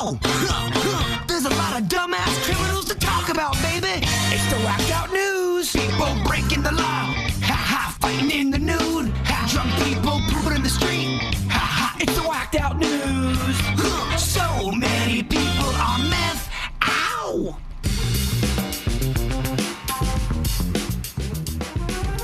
Ow! There's a lot of dumbass criminals to talk about, baby. It's the whacked out news. People breaking the law. Ha ha, fighting in the nude. Ha, drunk people pooping in the street. Ha ha, it's the whacked out news. So many people on meth. Ow!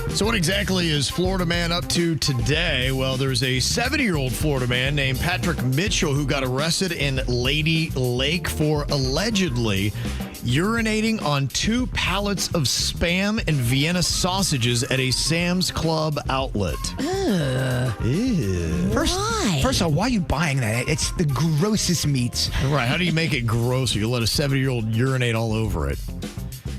So what exactly is Florida man up to today? Well, there's a 70-year-old Florida man named Patrick Mitchell who got arrested in Lady Lake for allegedly urinating on 2 pallets of Spam and Vienna sausages at a Sam's Club outlet. Ew. First of all, why are you buying that? It's the grossest meats. Right, how do you make it grosser? You let a 70-year-old urinate all over it.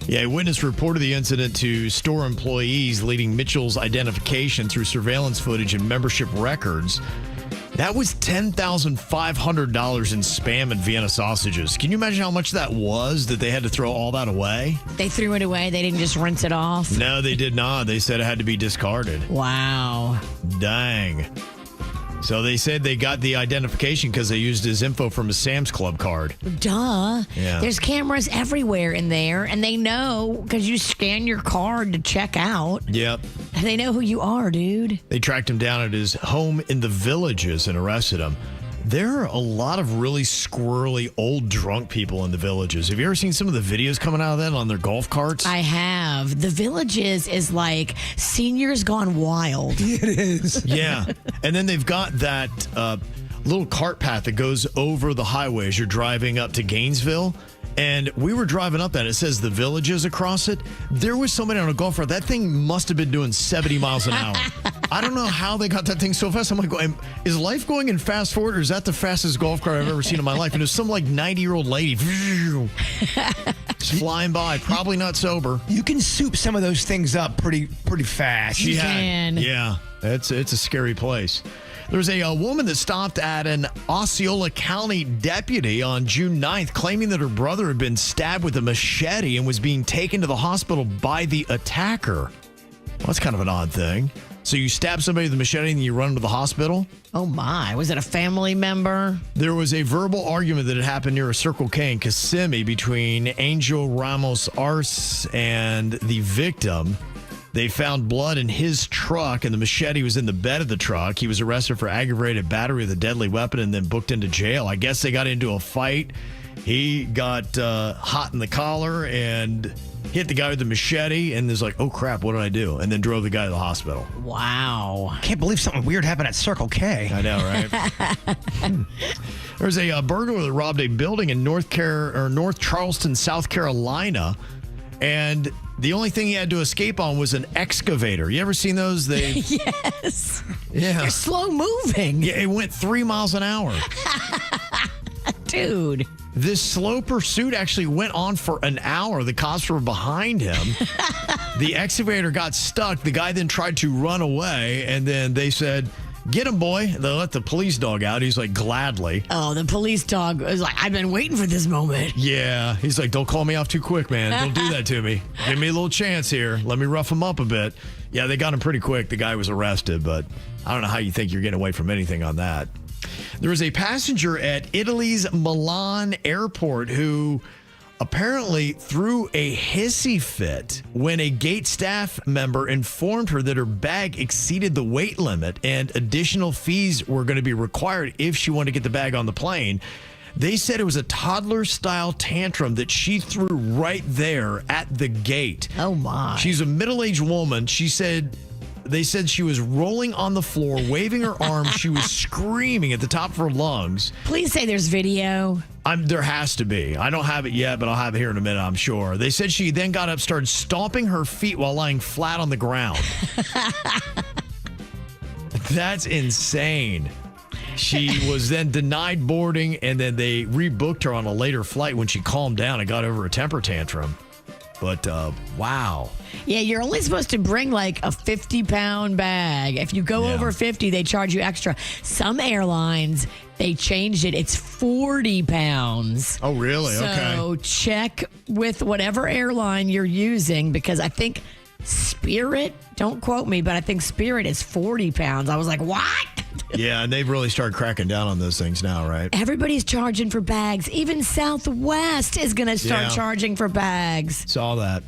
Yeah, a witness reported the incident to store employees, leading Mitchell's identification through surveillance footage and membership records. That was $10,500 in Spam and Vienna sausages. Can you imagine how much that was that they had to throw all that away? They threw it away. They didn't just rinse it off. No, they did not. They said it had to be discarded. Wow. Dang. So they said they got the identification because they used his info from his Sam's Club card. Duh. Yeah. There's cameras everywhere in there, and they know because you scan your card to check out. Yep. And they know who you are, dude. They tracked him down at his home in the Villages and arrested him. There are a lot of really squirrely old drunk people in the Villages. Have you ever seen some of the videos coming out of that on their golf carts? I have. The Villages is like seniors gone wild. It is. Yeah. And then they've got that little cart path that goes over the highway as you're driving up to Gainesville. And we were driving up that. It says the Villages across it. There was somebody on a golf cart. That thing must have been doing 70 miles an hour. I don't know how they got that thing so fast. I'm like, is life going in fast forward, or is that the fastest golf cart I've ever seen in my life? And it was some like 90-year-old lady just flying by, probably not sober. You can soup some of those things up pretty fast. She had, can. yeah, it's a scary place. There's a woman that stopped at an Osceola County deputy on June 9th claiming that her brother had been stabbed with a machete and was being taken to the hospital by the attacker. Well, that's kind of an odd thing. So you stab somebody with a machete and you run them to the hospital? Oh, my. Was it a family member? There was a verbal argument that had happened near a Circle K in Kissimmee between Angel Ramos Arce and the victim. They found blood in his truck, and the machete was in the bed of the truck. He was arrested for aggravated battery with a deadly weapon and then booked into jail. I guess they got into a fight. He got hot in the collar and hit the guy with the machete, and was like, oh, crap, what did I do? And then drove the guy to the hospital. Wow. Can't believe something weird happened at Circle K. I know, right? There's a burglar that robbed a building in North Charleston, South Carolina, and the only thing he had to escape on was an excavator. You ever seen those? Yes. Yeah. They're slow moving. Yeah, it went 3 miles an hour. Dude. This slow pursuit actually went on for an hour. The cops were behind him. The excavator got stuck. The guy then tried to run away, and then they said, get him, boy. They let the police dog out. He's like, gladly. Oh, the police dog was like, I've been waiting for this moment. Yeah. He's like, don't call me off too quick, man. Don't do that to me. Give me a little chance here. Let me rough him up a bit. Yeah, they got him pretty quick. The guy was arrested, but I don't know how you think you're getting away from anything on that. There was a passenger at Italy's Milan airport who apparently threw a hissy fit when a gate staff member informed her that her bag exceeded the weight limit and additional fees were going to be required if she wanted to get the bag on the plane. They said it was a toddler-style tantrum that she threw right there at the gate. Oh, my. She's a middle-aged woman. They said she was rolling on the floor, waving her arms. She was screaming at the top of her lungs. Please say there's video. There has to be. I don't have it yet, but I'll have it here in a minute, I'm sure. They said she then got up, started stomping her feet while lying flat on the ground. That's insane. She was then denied boarding, and then they rebooked her on a later flight when she calmed down and got over a temper tantrum. But, wow. Yeah, you're only supposed to bring like a 50-pound bag. If you go over 50, they charge you extra. Some airlines, they changed it. It's 40 pounds. Oh, really? Okay. So check with whatever airline you're using, because I think Spirit, don't quote me, but I think Spirit is 40 pounds. I was like, what? Yeah, and they've really started cracking down on those things now, right? Everybody's charging for bags. Even Southwest is going to start charging for bags. Saw that.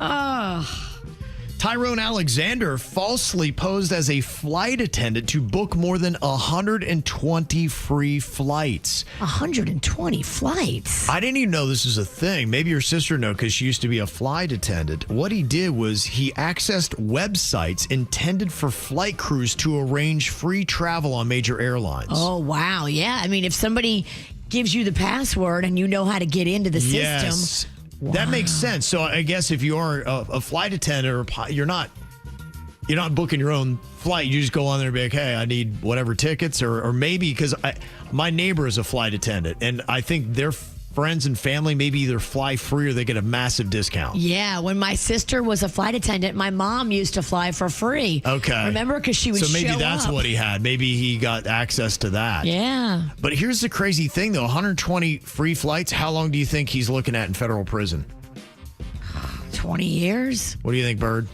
Tyrone Alexander falsely posed as a flight attendant to book more than 120 free flights. 120 flights. I didn't even know this was a thing. Maybe your sister knows because she used to be a flight attendant. What he did was he accessed websites intended for flight crews to arrange free travel on major airlines. Oh, wow. Yeah. I mean, if somebody gives you the password and you know how to get into the system. Yes. That makes sense. So I guess if you are a flight attendant or you're not booking your own flight, you just go on there and be like, hey, I need whatever tickets or maybe because my neighbor is a flight attendant and I think their friends and family maybe either fly free or they get a massive discount. Yeah, when my sister was a flight attendant, my mom used to fly for free. Okay. Remember? Because she would show up. So maybe that's what he had. Maybe he got access to that. Yeah. But here's the crazy thing, though. 120 free flights. How long do you think he's looking at in federal prison? 20 years? What do you think, Bird?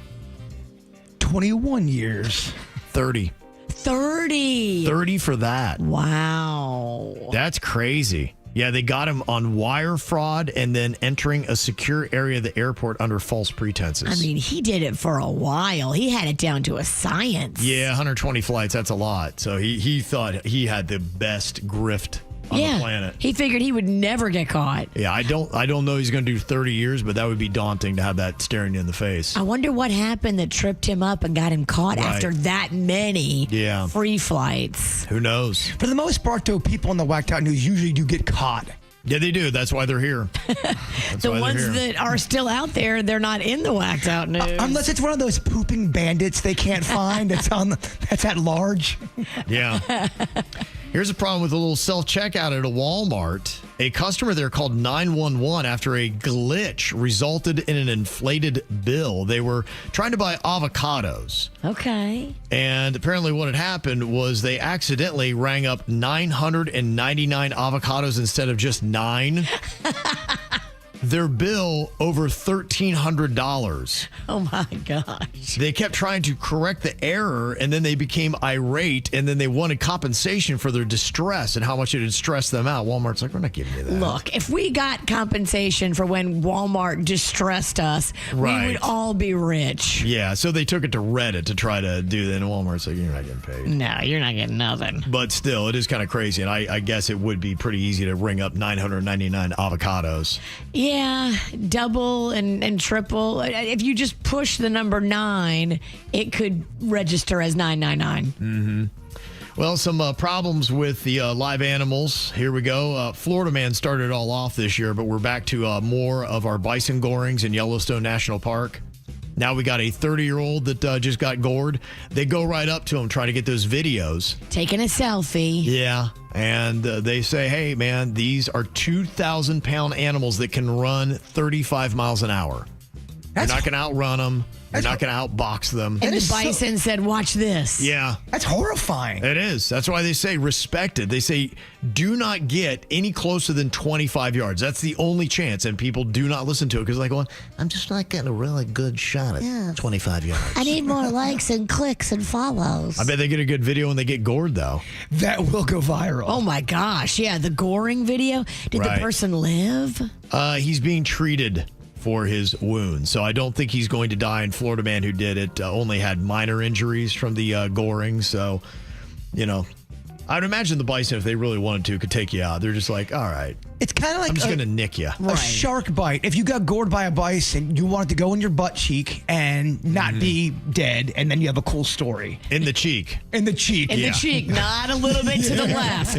21 years. 30. 30. 30 for that. Wow. That's crazy. Yeah, they got him on wire fraud and then entering a secure area of the airport under false pretenses. I mean, he did it for a while. He had it down to a science. Yeah, 120 flights, that's a lot. So he thought he had the best grift on the planet. He figured he would never get caught. Yeah, I don't know he's going to do 30 years, but that would be daunting to have that staring you in the face. I wonder what happened that tripped him up and got him caught after that many free flights. Who knows? For the most part, though, people in the Whacked Out News usually do get caught. Yeah, they do. That's why they're here. The ones that are still out there, they're not in the Whacked Out News. Unless it's one of those pooping bandits they can't find that's at large. Yeah. Here's a problem with a little self-checkout at a Walmart. A customer there called 911 after a glitch resulted in an inflated bill. They were trying to buy avocados. Okay. And apparently what had happened was they accidentally rang up 999 avocados instead of just 9. Their bill over $1,300. Oh my gosh. They kept trying to correct the error and then they became irate and then they wanted compensation for their distress and how much it had stressed them out. Walmart's like, we're not giving you that. Look, if we got compensation for when Walmart distressed us, we would all be rich. Yeah, so they took it to Reddit to try to do that and Walmart's like, you're not getting paid. No, you're not getting nothing. But still, it is kind of crazy and I guess it would be pretty easy to ring up 999 avocados. Yeah, double and triple. If you just push the number 9, it could register as 999. Mm-hmm. Well, some problems with the live animals. Here we go. Florida Man started it all off this year, but we're back to more of our bison gorings in Yellowstone National Park. Now we got a 30-year-old that just got gored. They go right up to him trying to get those videos. Taking a selfie. Yeah. And they say, hey, man, these are 2,000-pound animals that can run 35 miles an hour. You're not going to outrun them. You're not going to outbox them. And the bison said, watch this. Yeah. That's horrifying. It is. That's why they say respect it. They say do not get any closer than 25 yards. That's the only chance. And people do not listen to it because they're going, I'm just not getting a really good shot at 25 yards. I need more likes and clicks and follows. I bet they get a good video when they get gored, though. That will go viral. Oh, my gosh. Yeah, the goring video. Did the person live? He's being treated for his wounds. So I don't think he's going to die. And Florida Man who did it only had minor injuries from the goring. So, you know, I'd imagine the bison, if they really wanted to, could take you out. They're just like, all right. It's kind of like I'm just going to nick you. A shark bite. If you got gored by a bison, you want it to go in your butt cheek and not be dead, and then you have a cool story. In the cheek. In the cheek. In the cheek, not a little bit to the left.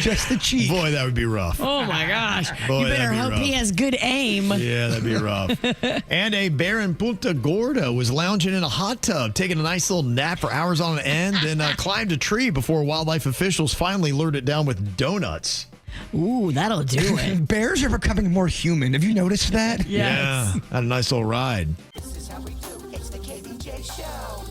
Just the cheek. Boy, that would be rough. Oh, my gosh. Boy, you better hope he has good aim. Yeah, that'd be rough. And a bear in Punta Gorda was lounging in a hot tub, taking a nice little nap for hours on end, and climbed a tree before wildlife officials finally lured it down with donuts. Ooh, that'll do it. Bears are becoming more human. Have you noticed that? Yeah, had a nice little ride.